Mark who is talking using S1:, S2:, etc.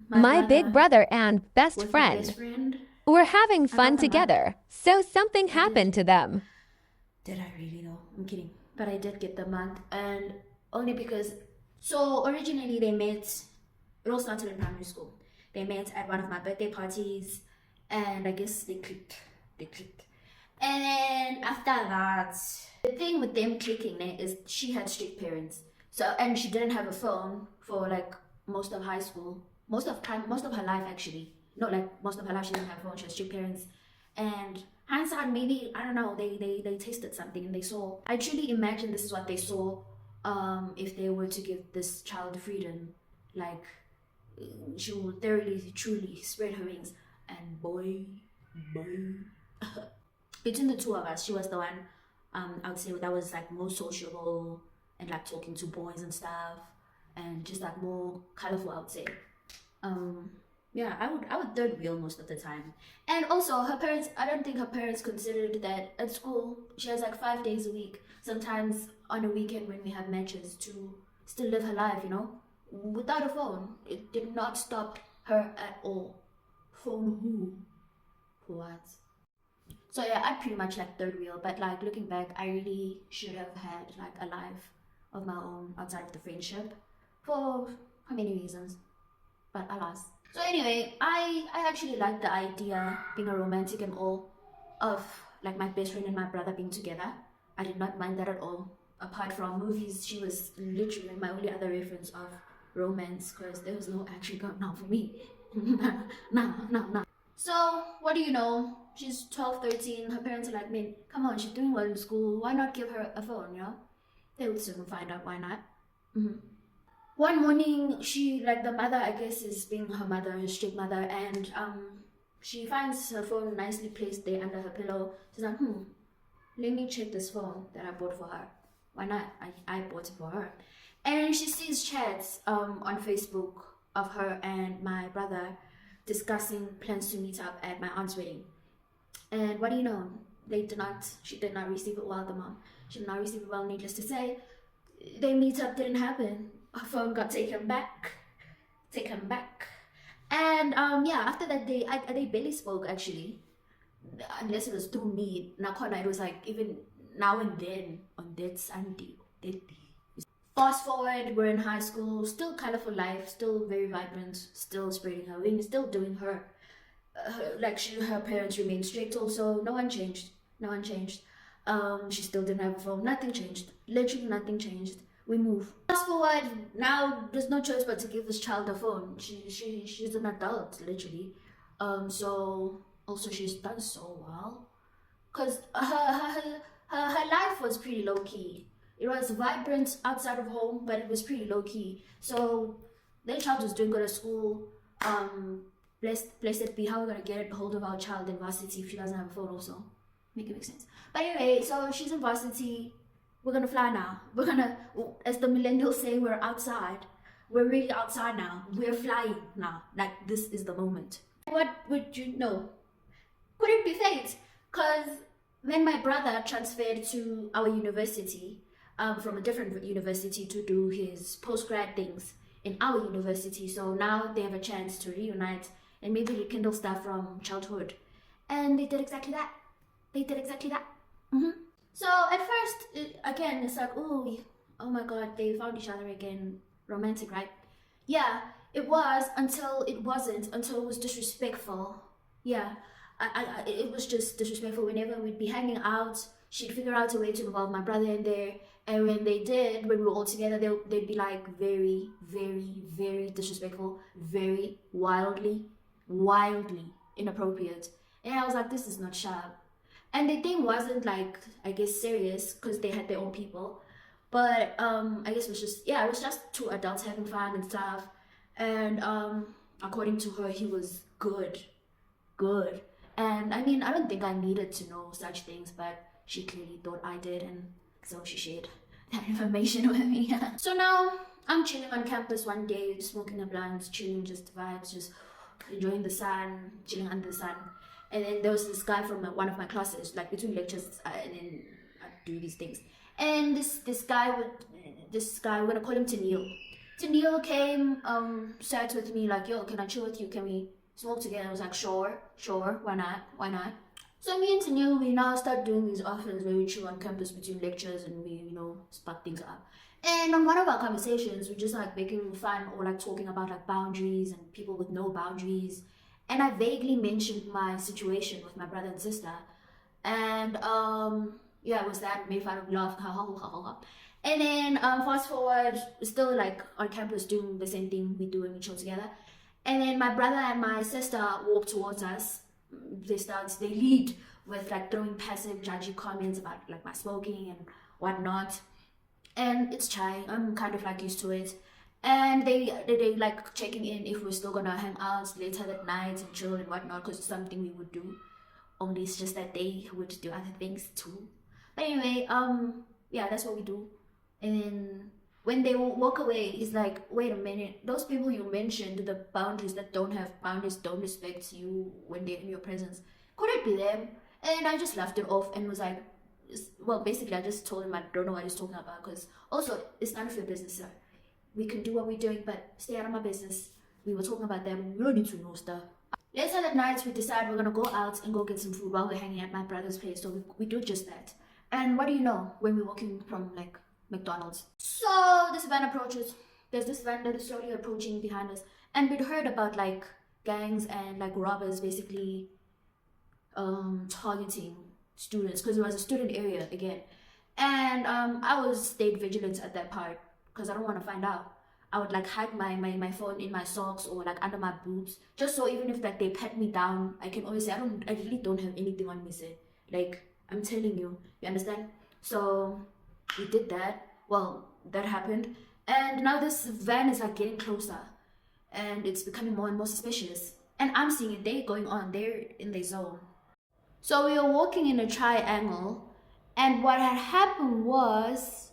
S1: My big brother and best
S2: with my best
S1: friend
S2: friend.
S1: were having
S2: I
S1: fun
S2: got them back.
S1: together, so something
S2: I did.
S1: happened to them.
S2: Did I really though? I'm kidding. But I did get them back, and only because. So originally they met. It all started in primary school. They met at one of my birthday parties, and I guess they clicked. They clicked. And then after that, the thing with them clicking is she had strict parents. So and she didn't have a phone for like most of high school, most of her life actually. Not like most of her life she didn't have a phone. She had strict parents, and hindsight maybe I don't know. They tasted something and they saw. I truly imagine this is what they saw. If they were to give this child freedom, like she will thoroughly, truly spread her wings. And boy, between the two of us, she was the one, I would say that was like more sociable and like talking to boys and stuff, and just like more colorful, I would say. Um, yeah, I would third wheel most of the time. And also her parents, I don't think her parents considered that at school she has like 5 days a week, sometimes on a weekend when we have matches, to still live her life, without a phone. It did not stop her at all. Phone who? For what? So yeah, I pretty much like third wheel, but like looking back, I really should have had like a life of my own outside of the friendship for many reasons, but alas. So anyway, I actually like the idea, being a romantic and all, of like my best friend and my brother being together. I did not mind that at all. Apart from movies, she was literally my only other reference of romance, because there was no action going on for me. No. So, what do you know? She's 12, 13. Her parents are like, man, come on, she's doing well in school. Why not give her a phone? They would soon find out why not. One morning, she, like the mother, I guess, is being her mother, her strict mother, and she finds her phone nicely placed there under her pillow. She's like, let me check this phone that I bought for her. Why not? I bought it for her. And she sees chats on Facebook of her and my brother discussing plans to meet up at my aunt's wedding. And what do you know? She did not receive it well, the mom. She did not receive it well, needless to say. Their meetup didn't happen. Her phone got taken back. And yeah, after that they barely spoke actually. Unless it was through me. Nakona, it was like even now and then on that Sunday. That day. Fast forward, we're in high school, still colorful life, still very vibrant, still spreading her wings, still doing her. Her parents remained strict also. No one changed. She still didn't have a phone. Nothing changed. Literally nothing changed. We move. Fast forward, now there's no choice but to give this child a phone. She's an adult, literally. So also she's done so well. Cause her life was pretty low key. It was vibrant outside of home, but it was pretty low key. So their child was doing good at school. Blessed be, how we're gonna get hold of our child in varsity if she doesn't have a phone also. Make it make sense. But anyway, so she's in varsity. We're gonna fly now. We're gonna, as the millennials say, we're outside. We're really outside now. We're flying now. Like, this is the moment. What would you know? Could it be fate? Because when my brother transferred to our university, from a different university to do his postgrad things in our university, so now they have a chance to reunite and maybe rekindle stuff from childhood. And they did exactly that. So at first, again, it's like, oh my god, they found each other again. Romantic, right? Yeah, it was until it wasn't, until it was disrespectful. Yeah, it was just disrespectful. Whenever we'd be hanging out, she'd figure out a way to involve my brother in there. And when they did, when we were all together, they'd be like very, very, very disrespectful, very wildly inappropriate. And I was like, this is not sharp. And the thing wasn't like, I guess, serious because they had their own people. But I guess it was just two adults having fun and stuff. And according to her, he was good. And I mean, I don't think I needed to know such things, but she clearly thought I did, and so she shared that information with me. So now I'm chilling on campus one day, smoking a blunt, chilling, just vibes, just enjoying the sun, chilling under the sun. And then there was this guy from one of my classes, like between lectures, and then I do these things. And this guy, we're gonna call him Tennille. Tennille came, sat with me like, yo, can I chill with you? Can we smoke together? I was like, sure, why not? So me and Tennille, we now start doing these offers where we chill on campus between lectures and we, spark things up. And on one of our conversations, we're just like making fun or like talking about like boundaries and people with no boundaries. And I vaguely mentioned my situation with my brother and sister. And yeah, it was that, made fun of, laugh, ha ha ha ha ha. And then fast forward, still like on campus doing the same thing we do when we chill together. And then my brother and my sister walk towards us. They lead with like throwing passive judgy comments about like my smoking and whatnot. And it's chai, I'm kind of like used to it. And they like checking in if we're still gonna hang out later that night and chill and whatnot, because it's something we would do. Only it's just that they would do other things too. But anyway, yeah, that's what we do. And then when they walk away, it's like, wait a minute, those people you mentioned, the boundaries that don't have boundaries, don't respect you when they're in your presence, could it be them? And I just laughed it off and was like, well, basically I just told him I don't know what he's talking about, because also it's none of your business, sir. We can do what we're doing, but stay out of my business. We were talking about them. You don't need to know stuff. Later that night, we decide we're gonna go out and go get some food while we're hanging at my brother's place. So we do just that. And what do you know when we're walking from like McDonald's? So this van approaches. There's this van that is slowly approaching behind us, and we'd heard about like gangs and like robbers basically targeting students, because it was a student area again. And I stayed vigilant at that part because I don't want to find out. I would like hide my phone in my socks or like under my boots, just so even if like they pat me down, I can always say I really don't have anything on me, say. Like, I'm telling you understand? So we did that. Well, that happened. And now this van is like getting closer and it's becoming more and more suspicious. And I'm seeing it, they're going on, they're in their zone. So we were walking in a triangle, and what had happened was